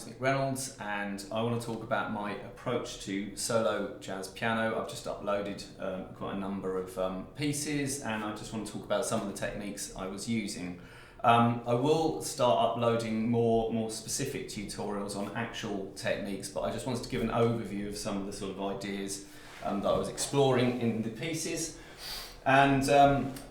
name's Nick Reynolds and I want to talk about my approach to solo jazz piano. I've just uploaded quite a number of pieces and I just want to talk about some of the techniques I was using. I will start uploading more specific tutorials on actual techniques, but I just wanted to give an overview of some of the sort of ideas that I was exploring in the pieces. And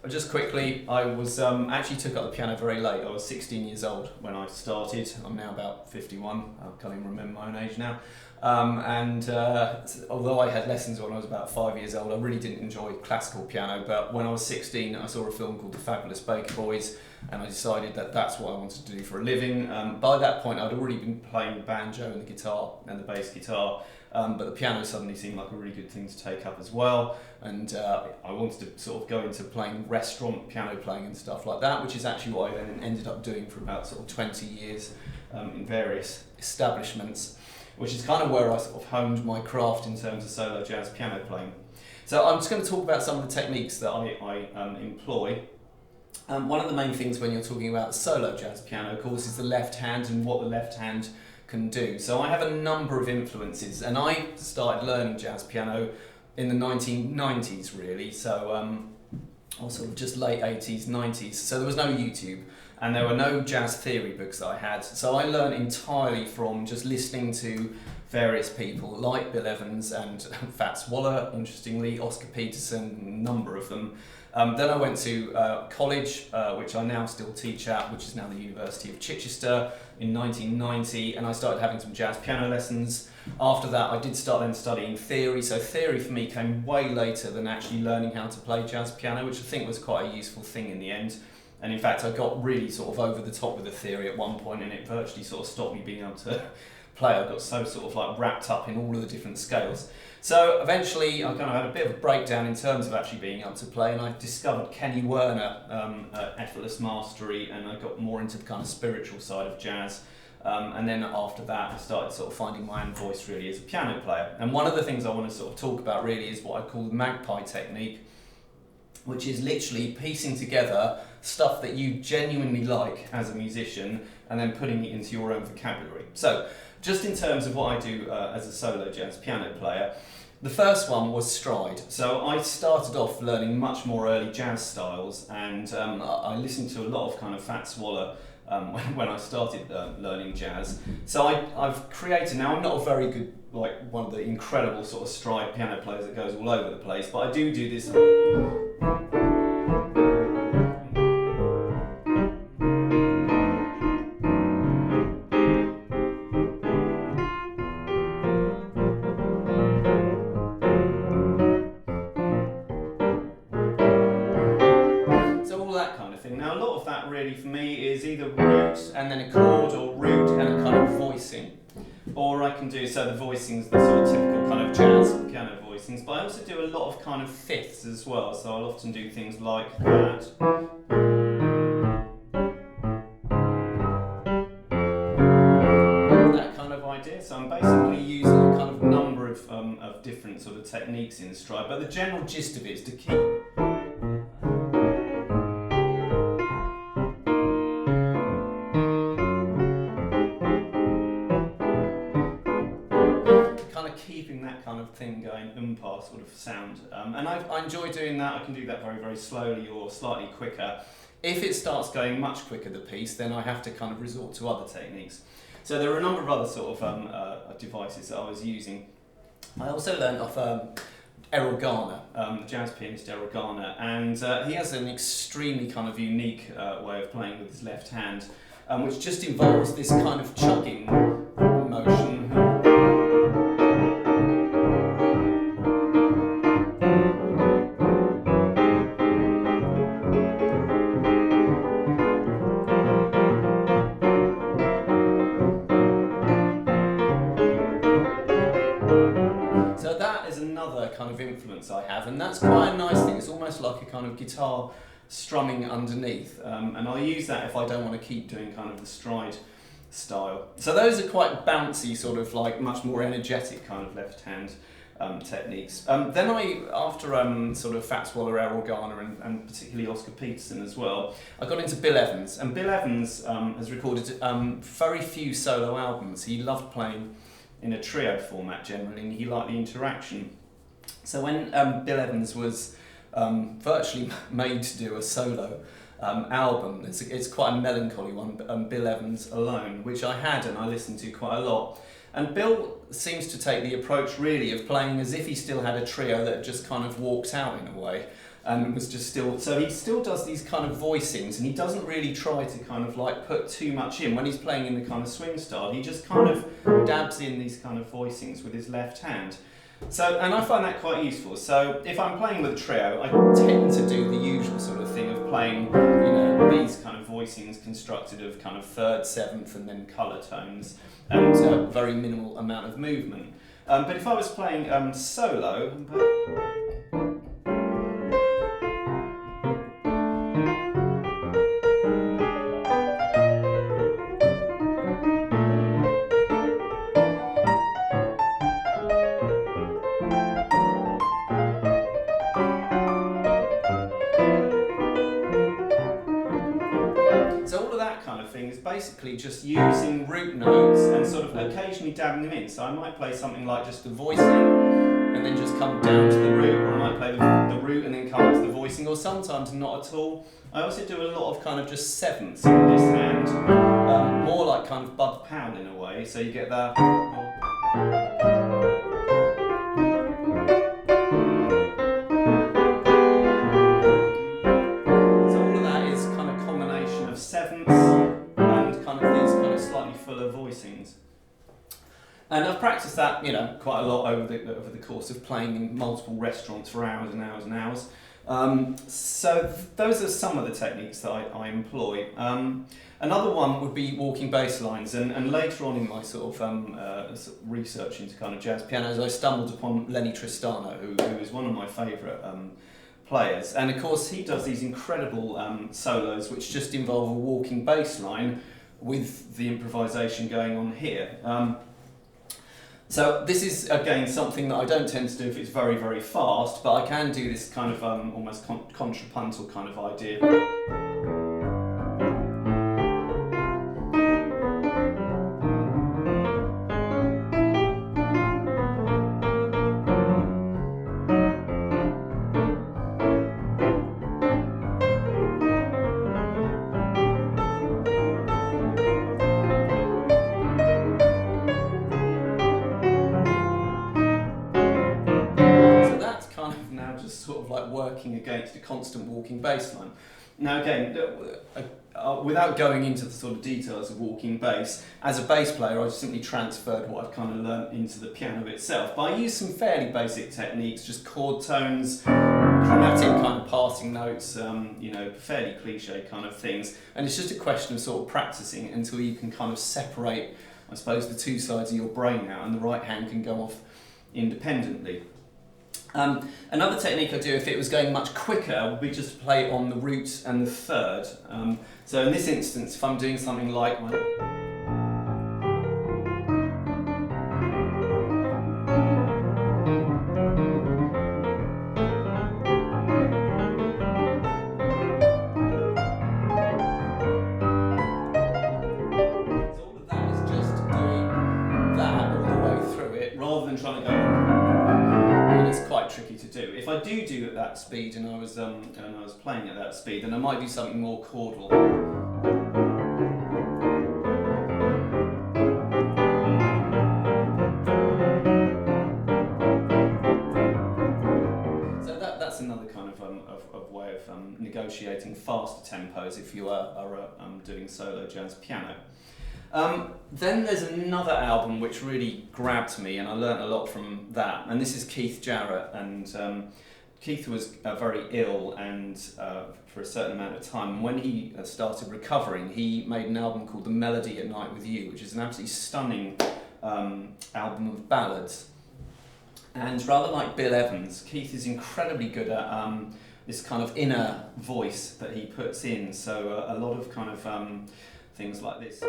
just quickly, I was actually took up the piano very late. I was 16 years old when I started. I'm now about 51. I can't even remember my own age now. Although I had lessons when I was about 5 years old, I really didn't enjoy classical piano. But when I was 16, I saw a film called The Fabulous Baker Boys, and I decided that that's what I wanted to do for a living. By that point, I'd already been playing the banjo and the guitar and the bass guitar. But the piano suddenly seemed like a really good thing to take up as well, and I wanted to sort of go into playing restaurant piano playing and stuff like that, which is actually what I then ended up doing for about sort of 20 years in various establishments, which is kind of where I sort of honed my craft in terms of solo jazz piano playing. So I'm just going to talk about some of the techniques that I employ. One of the main things when you're talking about solo jazz piano, of course, is the left hand and what the left hand can do. So I have a number of influences, and I started learning jazz piano in the 1990s really, so or sort of just late 80s, 90s, so there was no YouTube and there were no jazz theory books that I had, so I learned entirely from just listening to various people like Bill Evans and Fats Waller, interestingly, Oscar Peterson, a number of them. Then I went to college, which I now still teach at, which is now the University of Chichester, in 1990, and I started having some jazz piano lessons. After that, I did start then studying theory, so theory for me came way later than actually learning how to play jazz piano, which I think was quite a useful thing in the end. And in fact, I got really sort of over the top with the theory at one point, and it virtually sort of stopped me being able to play. I got so sort of like wrapped up in all of the different scales. So eventually I kind of had a bit of a breakdown in terms of actually being able to play, and I discovered Kenny Werner, Effortless Mastery, and I got more into the kind of spiritual side of jazz. And then after that I started sort of finding my own voice really as a piano player. And one of the things I want to sort of talk about really is what I call the magpie technique, which is literally piecing together stuff that you genuinely like as a musician and then putting it into your own vocabulary. So just in terms of what I do as a solo jazz piano player, the first one was stride. So I started off learning much more early jazz styles, and I listened to a lot of kind of Fats Waller when I started learning jazz. So I've created, now I'm not a very good, like one of the incredible sort of stride piano players that goes all over the place, but I do this. Now a lot of that really for me is either root and then a chord, or root and a kind of voicing. Or I can do, so the voicings, the sort of typical kind of jazz piano voicings, but I also do a lot of kind of fifths as well, so I'll often do things like that. That kind of idea, so I'm basically using a kind of number of different sort of techniques in stride, but the general gist of it is to keep keeping that kind of thing going, umpar sort of sound. And I enjoy doing that. I can do that very, very slowly or slightly quicker. If it starts going much quicker, the piece, then I have to kind of resort to other techniques. So there are a number of other sort of devices that I was using. I also learned off Erroll Garner, the jazz pianist Erroll Garner, and he has an extremely kind of unique way of playing with his left hand, which just involves this kind of chugging motion. So that is another kind of influence I have, and that's quite a nice thing. It's almost like a kind of guitar strumming underneath, and I'll use that if I don't want to keep doing kind of the stride style. So those are quite bouncy, sort of like much more energetic kind of left hand techniques. Then after sort of Fats Waller, Erroll, Garner, and particularly Oscar Peterson as well, I got into Bill Evans. And Bill Evans has recorded very few solo albums. He loved playing in a trio format generally, and he liked the interaction. So when Bill Evans was virtually made to do a solo album, it's quite a melancholy one, Bill Evans Alone, which I had and I listened to quite a lot. And Bill seems to take the approach really of playing as if he still had a trio that just kind of walked out in a way and was just still, so he still does these kind of voicings, and he doesn't really try to kind of like put too much in. When he's playing in the kind of swing style, he just kind of dabs in these kind of voicings with his left hand. So, and I find that quite useful. So if I'm playing with a trio, I tend to do the usual sort of thing of playing, you know, these kind of voicings constructed of kind of third, seventh, and then colour tones, and a very minimal amount of movement. But if I was playing solo, basically just using root notes and sort of occasionally dabbing them in. So I might play something like just the voicing and then just come down to the root, or I might play the root and then come up to the voicing, or sometimes not at all. I also do a lot of kind of just sevenths in this hand, more like kind of Bud Powell in a way. So you get that. And I've practiced that, you know, quite a lot over the course of playing in multiple restaurants for hours and hours and hours. So those are some of the techniques that I employ. Another one would be walking bass lines, and later on in my sort of research into kind of jazz pianos, I stumbled upon Lenny Tristano, who is one of my favourite players. And of course he does these incredible solos which just involve a walking bass line with the improvisation going on here. So this is again something that I don't tend to do if it's very, very fast, but I can do this kind of almost contrapuntal kind of idea. Sort of like working against a constant walking bass line. Now again, without going into the sort of details of walking bass, as a bass player I just simply transferred what I've kind of learnt into the piano itself. But I use some fairly basic techniques, just chord tones, chromatic kind of passing notes, you know, fairly cliche kind of things. And it's just a question of sort of practicing until you can kind of separate, I suppose, the two sides of your brain out, and the right hand can go off independently. Another technique I do if it was going much quicker would be just to play on the root and the third. So in this instance, if I'm doing something like tricky to do. If I do at that speed, and I was playing at that speed, then I might do something more chordal. So that's another kind of way of negotiating faster tempos if you are doing solo jazz piano. Then there's another album which really grabbed me, and I learnt a lot from that, and this is Keith Jarrett. And Keith was very ill and for a certain amount of time, and when he started recovering, he made an album called The Melody at Night With You, which is an absolutely stunning album of ballads. And rather like Bill Evans, Keith is incredibly good at this kind of inner voice that he puts in, so a lot of kind of things like this.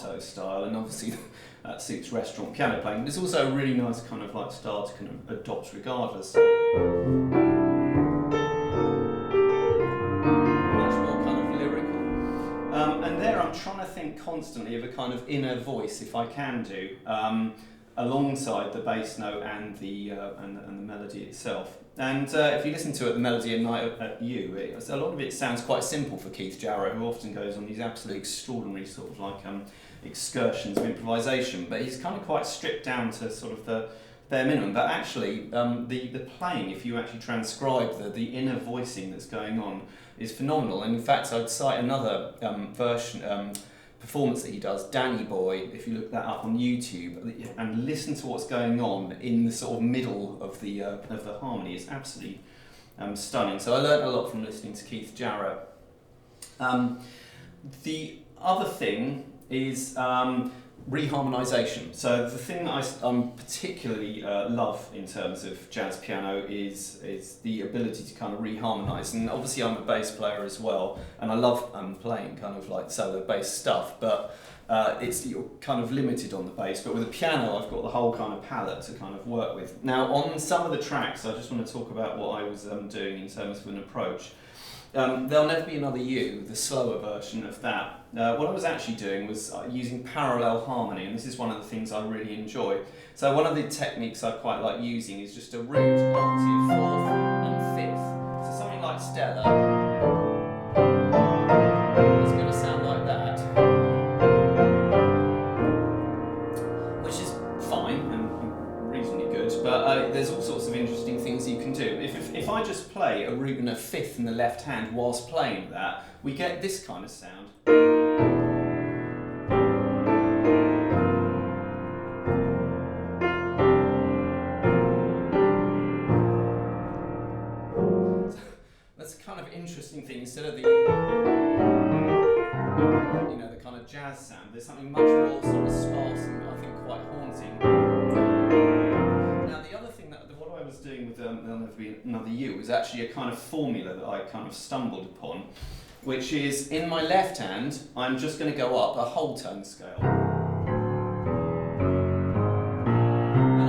legato style, and obviously that suits restaurant piano playing. But it's also a really nice kind of like style to kind of adopt regardless. Much more kind of lyrical. And there I'm trying to think constantly of a kind of inner voice, if I can do, alongside the bass note and the melody itself. And if you listen to it, the melody in Night at You, a lot of it sounds quite simple for Keith Jarrett, who often goes on these absolutely extraordinary sort of like excursions of improvisation, but he's kind of quite stripped down to sort of the bare minimum. But actually, the playing, if you actually transcribe the inner voicing that's going on, is phenomenal. And in fact, I'd cite another performance that he does, Danny Boy, if you look that up on YouTube and listen to what's going on in the sort of middle of the harmony, it's absolutely stunning. So I learned a lot from listening to Keith Jarrett. The other thing is reharmonisation. So the thing that I particularly love in terms of jazz piano is the ability to kind of reharmonise. And obviously I'm a bass player as well, and I love playing kind of like solo bass stuff, but you're kind of limited on the bass. But with a piano I've got the whole kind of palette to kind of work with. Now on some of the tracks, I just want to talk about what I was doing in terms of an approach. There'll Never Be Another You, the slower version of that. What I was actually doing was using parallel harmony, and this is one of the things I really enjoy. So one of the techniques I quite like using is just a root, octave, fourth and fifth. So something like Stella is going to sound like that, which is fine and reasonably good, but there's all sorts of interesting things you can do. If I just play a root and a fifth in the left hand whilst playing that, we get this kind of sound. That's a kind of interesting thing. Instead of the the kind of jazz sound, there's something much more sort of sparse and I think quite haunting. Now the other thing what I was doing with There'll Never Be Another You was actually a kind of formula that I kind of stumbled upon, which is in my left hand I'm just going to go up a whole tone scale, and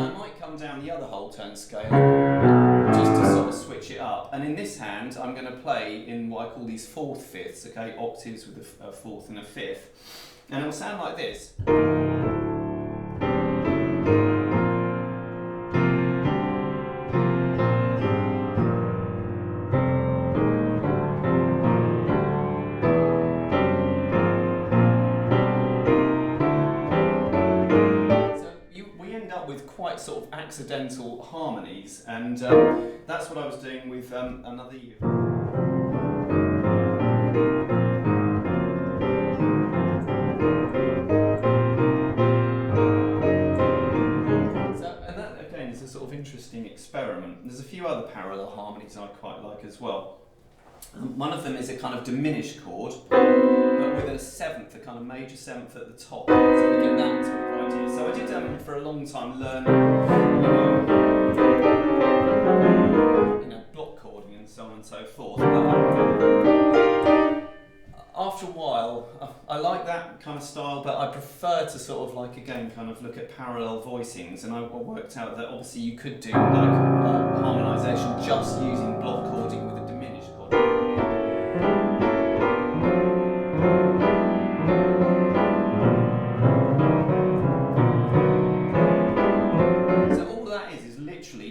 I might come down the other whole tone scale just to sort of switch it up. And in this hand I'm going to play in what I call these fourth fifths, okay, octaves with a fourth and a fifth, and it will sound like this. Quite sort of accidental harmonies, and that's what I was doing with Another You. And that again is a sort of interesting experiment. There's a few other parallel harmonies I quite like as well. One of them is a kind of diminished chord, but with a seventh, a kind of major seventh at the top. So we get that sort of idea. So I did for a long time learn, block chording and so on and so forth. But after a while, I like that kind of style, but I prefer to sort of like again kind of look at parallel voicings, and I worked out that obviously you could do like harmonisation just using block chording with a diminished chord.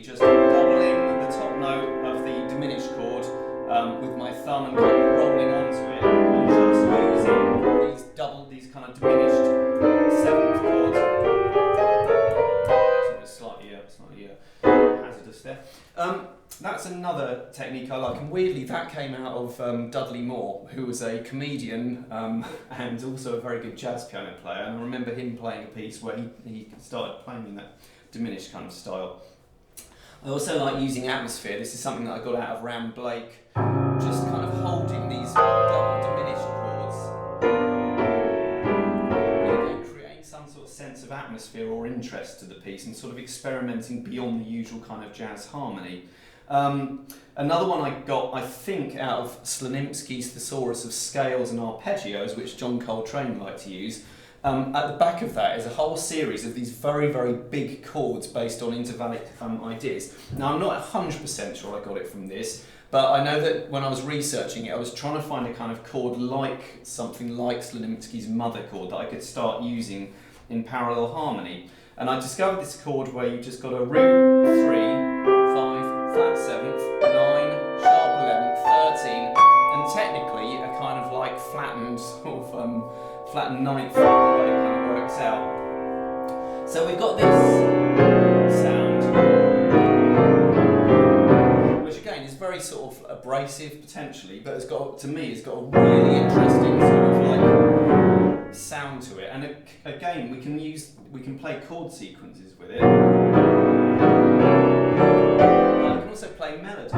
Just doubling the top note of the diminished chord with my thumb and kind of rolling onto it, and just using these kind of diminished seventh chords. Slightly hazardous there. That's another technique I like, and weirdly that came out of Dudley Moore, who was a comedian and also a very good jazz piano player, and I remember him playing a piece where he started playing in that diminished kind of style. I also like using atmosphere. This is something that I got out of Ram Blake, just kind of holding these double diminished chords and creating some sort of sense of atmosphere or interest to the piece, and sort of experimenting beyond the usual kind of jazz harmony. Another one I got, I think, out of Slonimsky's Thesaurus of Scales and Arpeggios, which John Coltrane liked to use, at the back of that is a whole series of these very, very big chords based on intervallic ideas. Now, I'm not 100% sure I got it from this, but I know that when I was researching it, I was trying to find a kind of chord like something like Slonimsky's mother chord that I could start using in parallel harmony. And I discovered this chord where you just got a root 3, 5, flat 7th, 9, sharp 11th, 13, and technically a kind of like flattened sort of flattened ninth, the way it kind of works out. So we've got this sound, which again is very sort of abrasive potentially, but it's got, to me, it's got a really interesting sort of like sound to it. And again, we can play chord sequences with it. But I can also play melodies.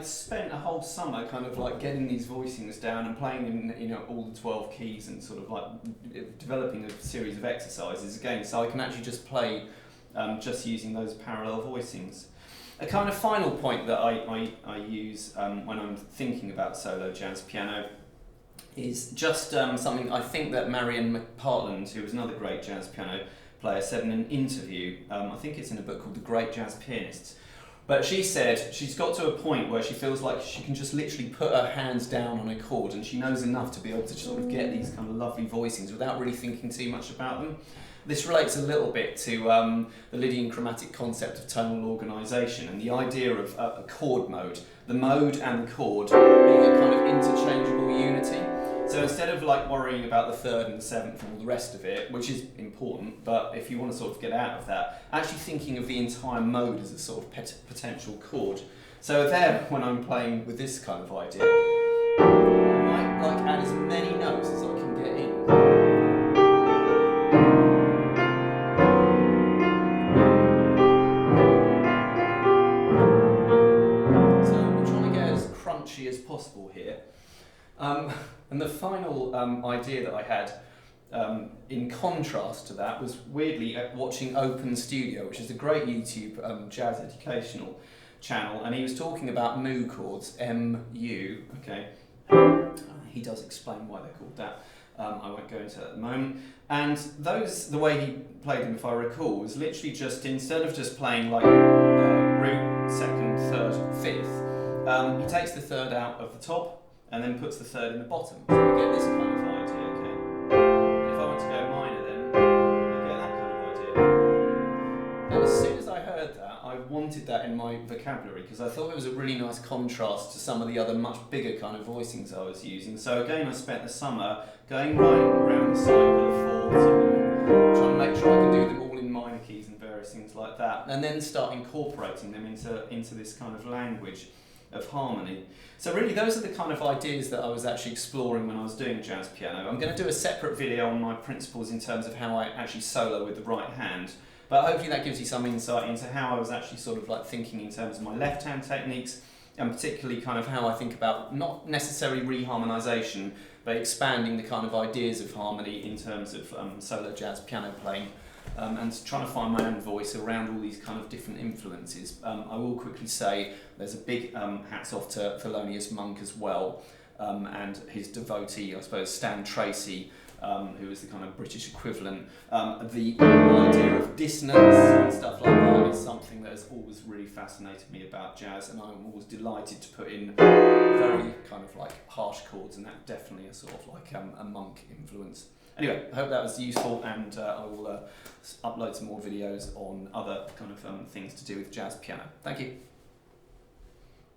Spent a whole summer kind of like getting these voicings down and playing in, you know, all the 12 keys and sort of like developing a series of exercises again, so I can actually just play just using those parallel voicings. A kind of final point that I use when I'm thinking about solo jazz piano is just something I think that Marion McPartland, who was another great jazz piano player, said in an interview. I think it's in a book called The Great Jazz Pianists. But she said she's got to a point where she feels like she can just literally put her hands down on a chord and she knows enough to be able to sort of get these kind of lovely voicings without really thinking too much about them. This relates a little bit to the Lydian chromatic concept of tonal organisation and the idea of a chord mode, the mode and the chord being a kind of interchangeable unity. So instead of like worrying about the third and the seventh and all the rest of it, which is important, but if you want to sort of get out of that, actually thinking of the entire mode as a sort of potential chord. So there, when I'm playing with this kind of idea, I might like add as many notes as I can get in. So I'm trying to get as crunchy as possible here. And the final idea that I had in contrast to that was weirdly watching Open Studio, which is a great YouTube jazz educational channel, and he was talking about mu chords, M-U, okay. He does explain why they're called that. I won't go into that at the moment. And those, the way he played them, if I recall, was literally just, instead of just playing like root, second, third, fifth, he takes the third out of the top and then puts the third in the bottom. So you get this kind of idea, okay? And if I want to go minor then, I get that kind of idea. And as soon as I heard that, I wanted that in my vocabulary because I thought it was a really nice contrast to some of the other much bigger kind of voicings I was using. So again, I spent the summer going right around the cycle of chords, trying to make sure I can do them all in minor keys and various things like that, and then start incorporating them into this kind of language of harmony. So really those are the kind of ideas that I was actually exploring when I was doing jazz piano. I'm going to do a separate video on my principles in terms of how I actually solo with the right hand, but hopefully that gives you some insight into how I was actually sort of like thinking in terms of my left hand techniques, and particularly kind of how I think about not necessarily reharmonisation, but expanding the kind of ideas of harmony in terms of solo jazz piano playing. And trying to find my own voice around all these kind of different influences. I will quickly say there's a big hats off to Thelonious Monk as well, and his devotee, I suppose, Stan Tracy, who is the kind of British equivalent. The idea of dissonance and stuff like that is something that has always really fascinated me about jazz, and I'm always delighted to put in very kind of like harsh chords, and that definitely is sort of like a Monk influence. Anyway, I hope that was useful, and I will upload some more videos on other kind of things to do with jazz piano. Thank you.